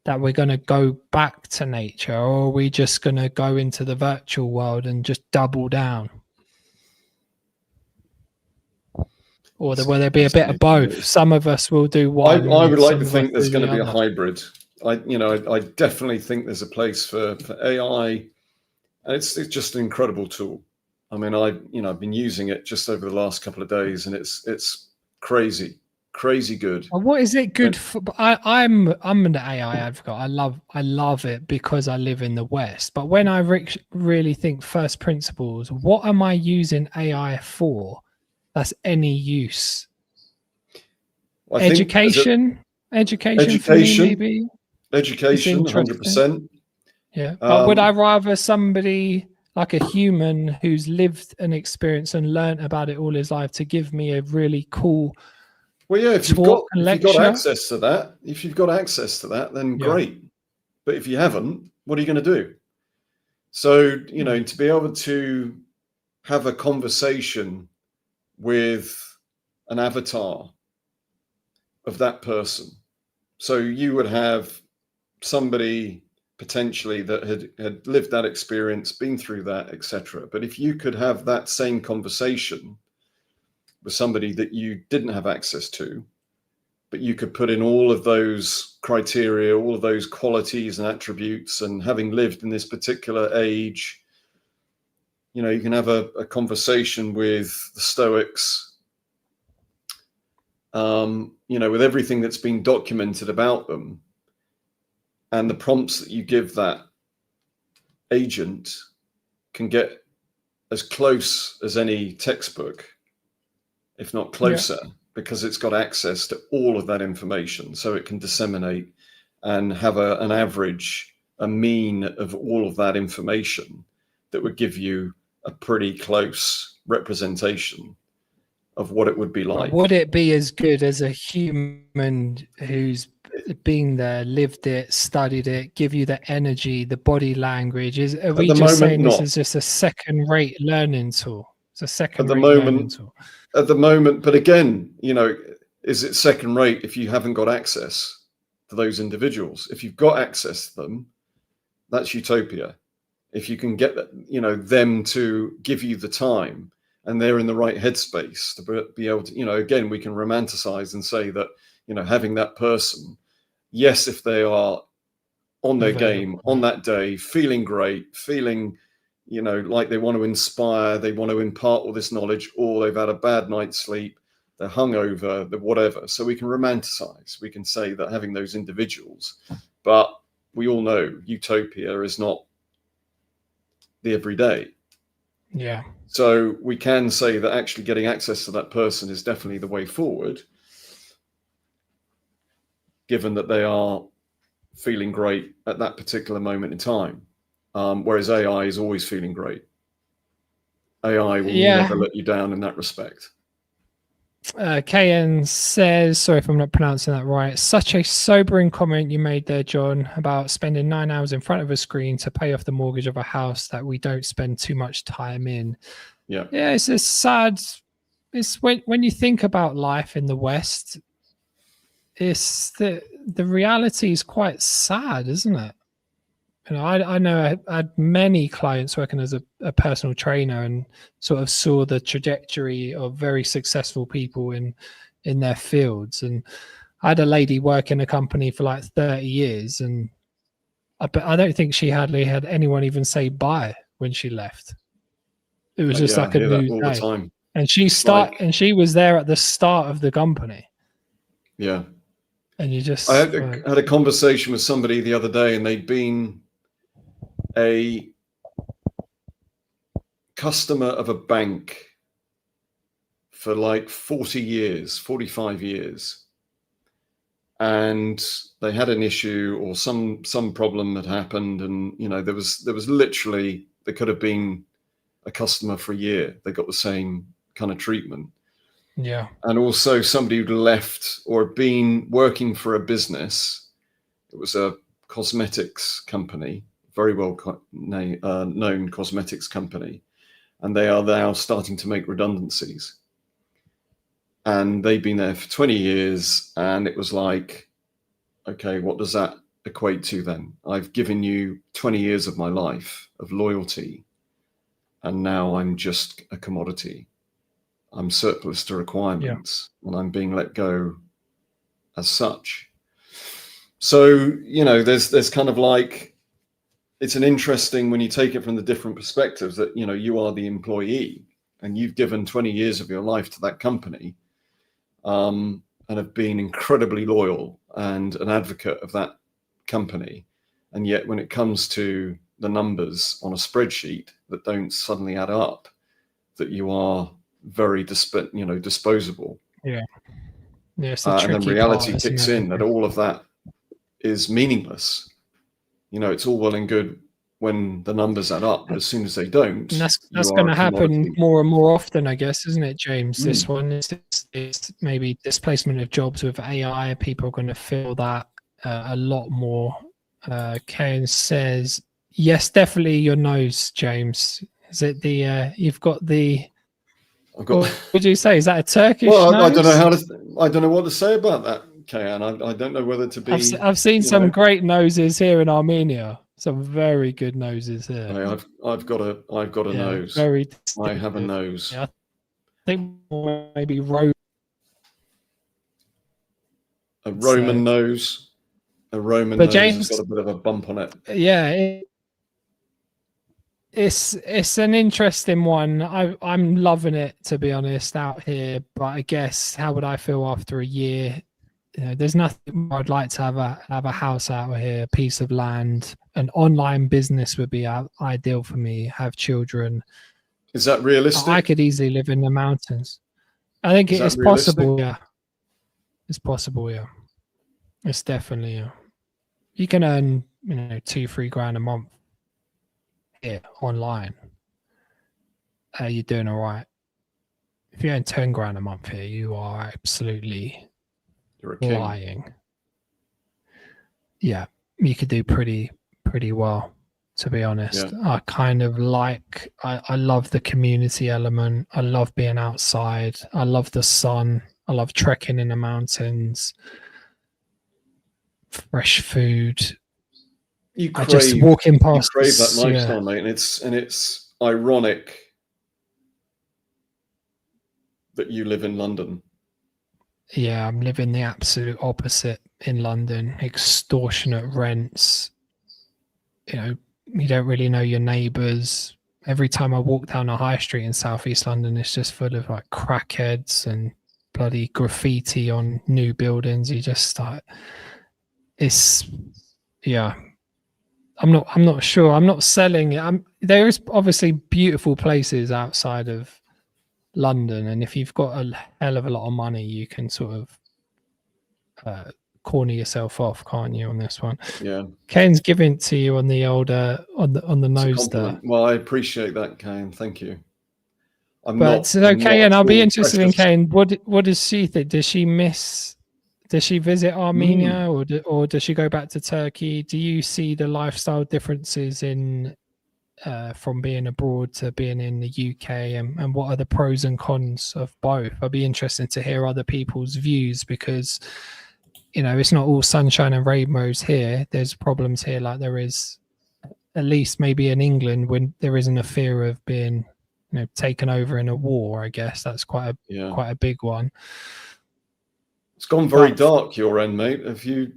that we're going to go back to nature, or are we just going to go into the virtual world and just double down? Or will there be a bit of both? Some of us will do one. I would like to think there's going to be a hybrid. I definitely think there's a place for AI, and it's just an incredible tool. I mean, I've been using it just over the last couple of days, and it's crazy good. Well, what is it good for? I'm an AI advocate. I love it because I live in the West. But when I really think first principles, what am I using AI for? That's any use. Education for me, maybe. Education, 100%. Yeah, but would I rather somebody like a human who's lived an experience and learned about it all his life to give me a really cool? Well, yeah, if you've got access to that, then great. But if you haven't, what are you going to do? So, to be able to have a conversation with an avatar of that person. So you would have somebody potentially that had lived that experience, been through that, etc. But if you could have that same conversation with somebody that you didn't have access to, but you could put in all of those criteria, all of those qualities and attributes, and having lived in this particular age, you can have a conversation with the Stoics, with everything that's been documented about them, and the prompts that you give that agent can get as close as any textbook, if not closer, because it's got access to all of that information, so it can disseminate and have an average, a mean of all of that information that would give you a pretty close representation of what it would be like. Would it be as good as a human who's been there, lived it, studied it, give you the energy, the body language? Are we just saying this is just a second-rate learning tool? It's a second-rate learning tool. At the moment, but again, is it second-rate if you haven't got access to those individuals? If you've got access to them, that's utopia. If you can get them to give you the time and they're in the right headspace to be able to, again, we can romanticize and say that, having that person, yes, if they are on their game on that day, feeling great, feeling, like they want to inspire, they want to impart all this knowledge, or they've had a bad night's sleep, they're hungover, whatever. So we can romanticize, we can say that having those individuals, but we all know utopia is not the everyday. Yeah. So we can say that actually getting access to that person is definitely the way forward, given that they are feeling great at that particular moment in time. Whereas AI is always feeling great. AI will never let you down in that respect. KN says, sorry if I'm not pronouncing that right, such a sobering comment you made there, John, about spending 9 hours in front of a screen to pay off the mortgage of a house that we don't spend too much time in. Yeah, it's a sad. It's when you think about life in the West, it's the reality is quite sad, isn't it? I know I had many clients working as a personal trainer and sort of saw the trajectory of very successful people in their fields. And I had a lady work in a company for like 30 years, and I don't think she hardly had anyone even say bye when she left. It was just like a new day. Time. And she was there at the start of the company. Yeah. And you just I had a conversation with somebody the other day, and they'd been a customer of a bank for like 40 years, 45 years. And they had an issue or some problem had happened. And, you know, there was literally, there could have been a customer for a year. They got the same kind of treatment. Yeah. And also somebody who'd left or been working for a business. It was a cosmetics company, very well known cosmetics company. And they are now starting to make redundancies. And they've been there for 20 years. And it was like, okay, what does that equate to then? I've given you 20 years of my life of loyalty. And now I'm just a commodity. I'm surplus to requirements, and I'm being let go as such. So, you know, there's kind of like, it's an interesting, when you take it from the different perspectives, that, you know, you are the employee and you've given 20 years of your life to that company, and have been incredibly loyal and an advocate of that company. And yet when it comes to the numbers on a spreadsheet that don't suddenly add up, that you are very disposable. Yeah. Yes, and then reality kicks in that all of that is meaningless. You know, it's all well and good when the numbers add up, but as soon as they don't, and that's going to happen more and more often, I guess, isn't it, James? This one is maybe displacement of jobs with AI. People are going to feel that a lot more. Kane says, yes, definitely your nose, James. Is it the you've got the? What would you say? Is that a Turkish nose? I don't know I don't know what to say about that, Kayan. I don't know whether to be. I've seen some great noses here in Armenia. Some very good noses here. I've got a nose. Very. I have a nose. Yeah, I think maybe Roman. A Roman nose. A Roman nose has got a bit of a bump on it. Yeah. It's an interesting one. I'm loving it, to be honest, out here. But I guess, how would I feel after a year? You know, there's nothing more I'd like to have a house out here, a piece of land. An online business would be ideal for me. Have children. Is that realistic? I could easily live in the mountains. I think it's possible. Yeah, it's possible. Yeah, it's definitely. Yeah. You can earn, $2-3 grand a month here online. You're doing all right. If you earn 10 grand a month here, you are absolutely lying. Yeah, you could do pretty well, to be honest. Yeah. I kind of like, I love the community element. I love being outside. I love the sun. I love trekking in the mountains. Fresh food. You crave, just walking past. You crave that lifestyle, mate, and it's ironic that you live in London. Yeah, I'm living the absolute opposite in London. Extortionate rents. You don't really know your neighbours. Every time I walk down a high street in Southeast London, it's just full of like crackheads and bloody graffiti on new buildings. You just start. I'm not sure. I'm not selling it. There is obviously beautiful places outside of London, and if you've got a hell of a lot of money, you can sort of corner yourself off, can't you, on this one? Yeah. Kane's giving it to you on the old on the nose there. Well, I appreciate that, Kane. Thank you. Kane, I'll be interested in Kane. What does she think? Does she miss? Does she visit Armenia or does she go back to Turkey? Do you see the lifestyle differences in from being abroad to being in the UK, and what are the pros and cons of both? I'd be interested to hear other people's views, because it's not all sunshine and rainbows here. There's problems here, like there is at least maybe in England, when there isn't a fear of being taken over in a war. I guess that's quite a big one. It's gone very dark your end, mate. Have you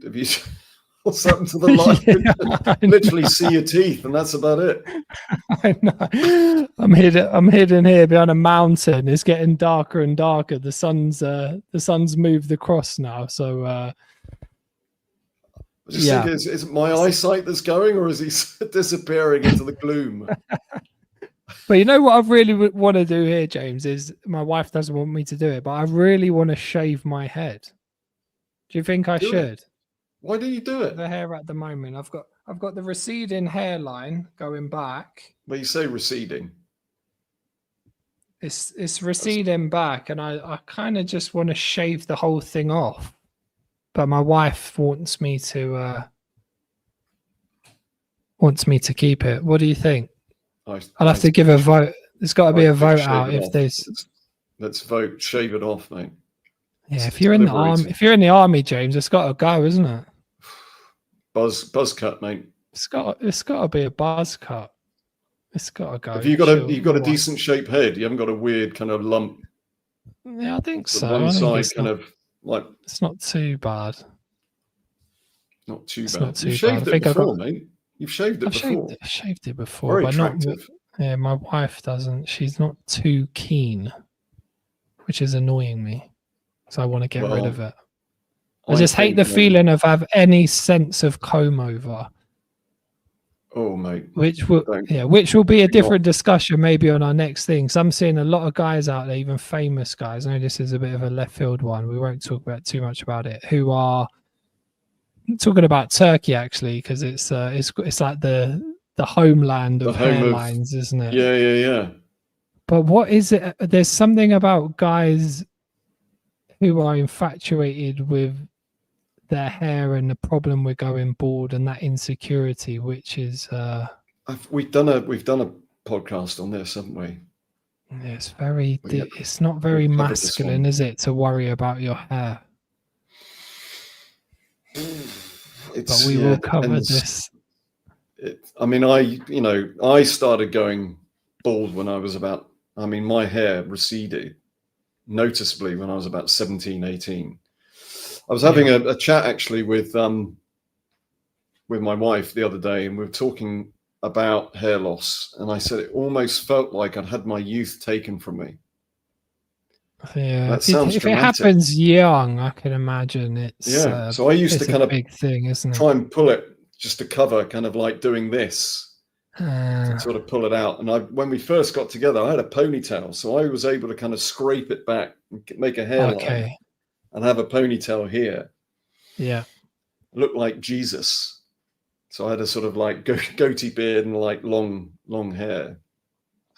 what's happened to the light? Literally see your teeth, and that's about it. I know. I'm hidden here behind a mountain. It's getting darker and darker. The sun's moved across now, so I just think, is it my eyesight that's going, or is he disappearing into the gloom? But you know what I really want to do here, James, is my wife doesn't want me to do it, but I really want to shave my head. Do you think I should? Why do you do it? The hair at the moment, I've got the receding hairline going back. Well, you say receding. It's receding back, and I kind of just want to shave the whole thing off. But my wife wants me to keep it. What do you think? I'll have to give a vote. There's got to be a vote out if there's. Let's vote. Shave it off, mate. Yeah, if you're in the army, James, it's got to go, isn't it? Buzz cut, mate. It's got to be a buzz cut. It's got to go. Have you've got a decent shaped head? You haven't got a weird kind of lump. Yeah, I think so. One side kind of like. It's not too bad. Not too bad. Not too You've shaved it before, got, mate. You've shaved it before. I've shaved it before, Very but attractive. Yeah, my wife doesn't. She's not too keen, which is annoying me. So I want to get rid of it. I just hate the feeling of have any sense of comb over. Oh, mate. Which will be a different discussion maybe on our next thing. So I'm seeing a lot of guys out there, even famous guys. I know this is a bit of a left field one. We won't talk about too much about it. Who are talking about Turkey actually, because it's like the homeland of hairlines, isn't it? Yeah. But what is it? There's something about guys who are infatuated with their hair and the problem with going bald and that insecurity, which is we've done a podcast on this, haven't we? Yeah, it's not very masculine, is it, to worry about your hair? But we will cover this. I started going bald when I was my hair receded noticeably when I was about 17, 18. I was having a chat actually with my wife the other day, and we were talking about hair loss, and I said it almost felt like I'd had my youth taken from me. Yeah, that sounds if dramatic. It happens young, I can imagine it's so I used to kind of big thing, isn't it? Try and pull it just to cover, kind of like doing this to sort of pull it out. And when we first got together, I had a ponytail, so I was able to kind of scrape it back and make a hairline and have a ponytail here. Yeah, looked like Jesus. So I had a sort of like goatee beard and like long hair.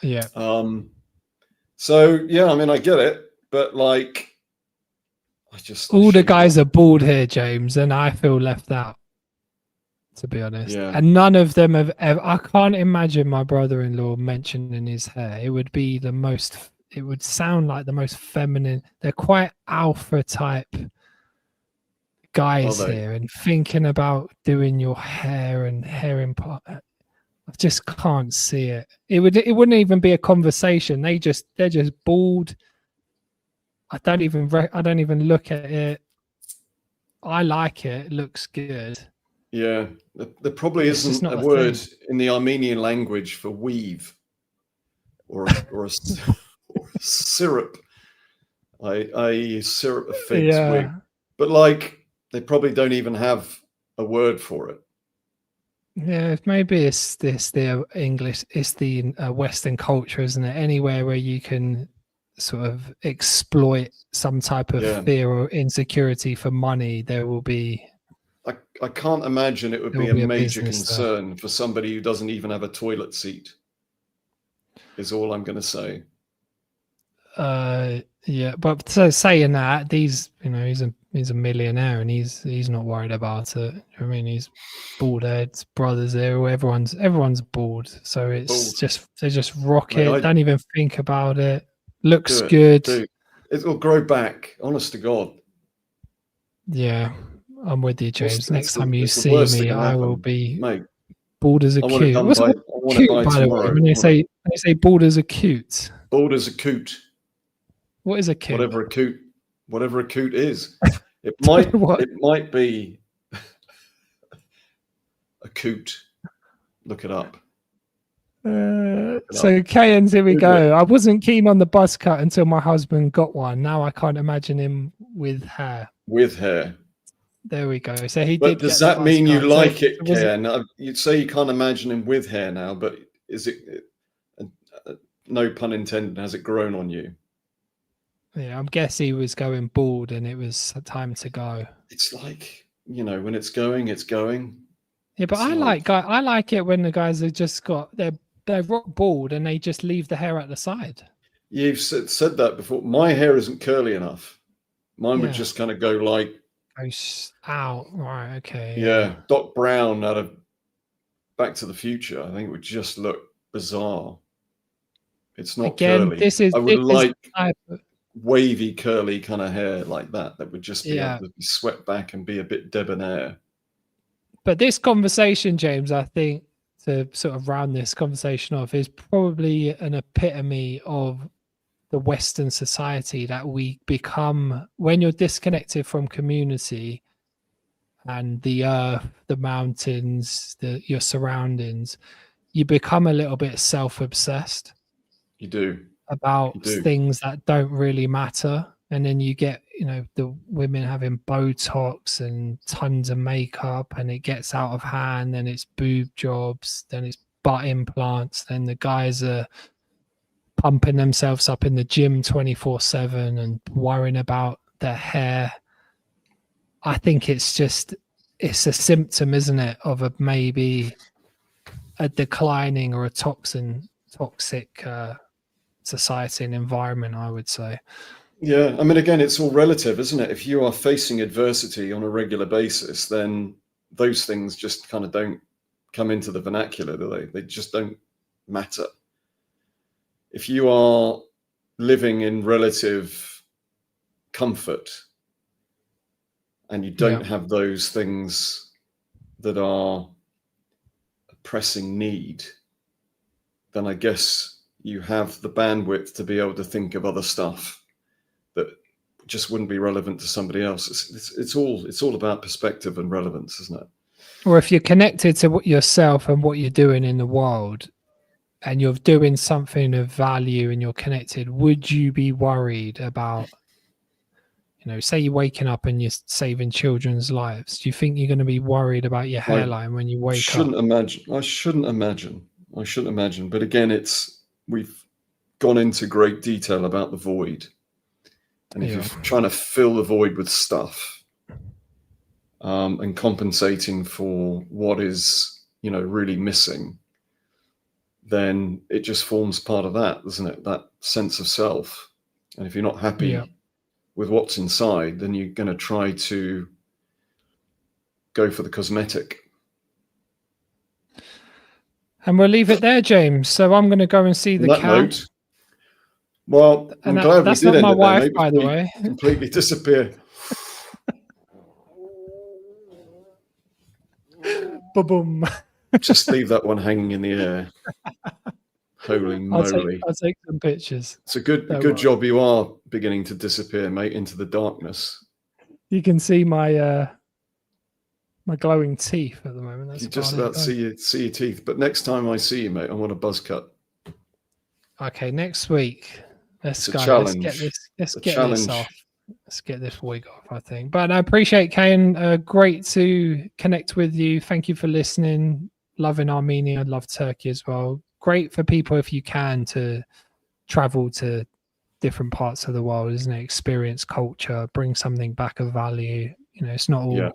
Yeah. So yeah, I get it, but like, all the guys are bald here, James, and I feel left out, to be honest. Yeah. And none of them have ever. I can't imagine my brother-in-law mentioning his hair. It would be the most. It would sound like the most feminine. They're quite alpha type guys here, and thinking about doing your hair and hair implant. I just can't see it. It wouldn't even be a conversation. They're just bald. I don't even look at it. I like it. It looks good. Yeah, there probably isn't a word in the Armenian language for weave or a syrup. I syrup of figs wig, but like they probably don't even have a word for it. Yeah, maybe it's the English, it's the Western culture, isn't it? Anywhere where you can sort of exploit some type of fear or insecurity for money, there will be. I can't imagine it would be a major concern for somebody who doesn't even have a toilet seat. Is all I'm going to say. Yeah, but so saying that, he's a millionaire and he's not worried about it. I mean, he's bald heads, brothers there, everyone's bald. So it's they just rock it. Don't even think about it. Looks good. It'll grow back. Honest to God. Yeah, I'm with you, James. Next time you see me, I will be bald as a coot. What's cute, by the way? When they say bald as a coot. Bald as a coot. What is a coot? Whatever a coot is. It might be a coot. Look it up. So Kayans, here we go. I wasn't keen on the buzz cut until my husband got one. Now I can't imagine him with hair. With hair. There we go. So he But did. does Get that the mean you buzz cut. like it, Was Ken? You'd say you can't imagine him with hair now, but is it, no pun intended, has it grown on you? Yeah, I'm guessing he was going bald and it was time to go. It's like, when it's going, it's going. Yeah, but It's I like it when the guys have just got they're rock bald and they just leave the hair at the side. You've said that before. My hair isn't curly enough. Mine would Yeah. just kind of go like, Goes out. Right. Okay. yeah, Doc Brown out of Back to the Future. I think it would just look bizarre. It's not Again, curly. I would this like type of, wavy, curly kind of hair like that. That would just be yeah. able to be swept back and be a bit debonair. But this conversation, James, I think to sort of round this conversation off, is probably an epitome of the Western society that we become when you're disconnected from community and the earth, the mountains, your surroundings. You become a little bit self-obsessed. You do. About things that don't really matter. And then you get, the women having Botox and tons of makeup and it gets out of hand, then it's boob jobs, then it's butt implants, then the guys are pumping themselves up in the gym 24/7 and worrying about their hair. I think it's a symptom, isn't it, of maybe a declining or a toxic society and environment, I would say. Yeah, I mean, again, it's all relative, isn't it? If you are facing adversity on a regular basis, then those things just kind of don't come into the vernacular, do they? They just don't matter. If you are living in relative comfort and you don't have those things that are a pressing need, then I guess you have the bandwidth to be able to think of other stuff that just wouldn't be relevant to somebody else. It's all about perspective and relevance, isn't it? Or if you're connected to yourself and what you're doing in the world, and you're doing something of value and you're connected, would you be worried about, say you're waking up and you're saving children's lives? Do you think you're going to be worried about your hairline when you wake up? I shouldn't imagine. But again, we've gone into great detail about the void. And if you're trying to fill the void with stuff and compensating for what is, really missing, then it just forms part of that, doesn't it? That sense of self. And if you're not happy with what's inside, then you're going to try to go for the cosmetic. And we'll leave it there, James. So I'm going to go and see the cat. Well, I'm glad we did end my it wife, there, by the way. Completely disappear. Boom. Just leave that one hanging in the air. Holy moly. I'll take some pictures. It's a good job you are beginning to disappear, mate, into the darkness. You can see my my glowing teeth at the moment. That's you just about see your teeth. But next time I see you, mate, I want a buzz cut. Okay, next week. Let's go. Challenge. Let's get this off. Let's get this week off, I think. But I appreciate, Kane. Great to connect with you. Thank you for listening. Loving Armenia. Love Turkey as well. Great for people, if you can, to travel to different parts of the world, isn't it? Experience culture, bring something back of value. It's not all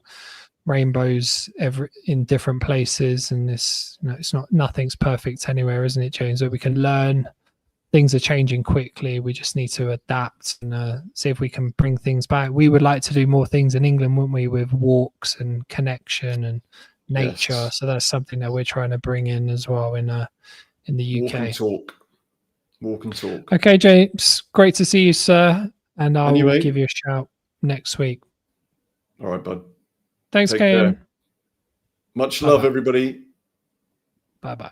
rainbows in different places, and it's nothing's perfect anywhere, isn't it, James? So we can learn. Things are changing quickly. We just need to adapt and see if we can bring things back. We would like to do more things in England, wouldn't we, with walks and connection and nature. Yes. So that's something that we're trying to bring in as well in the UK. Walk and talk. Okay, James. Great to see you, sir. And I'll give you a shout next week. All right, bud. Thanks, Kane. Much love, everybody. Bye-bye.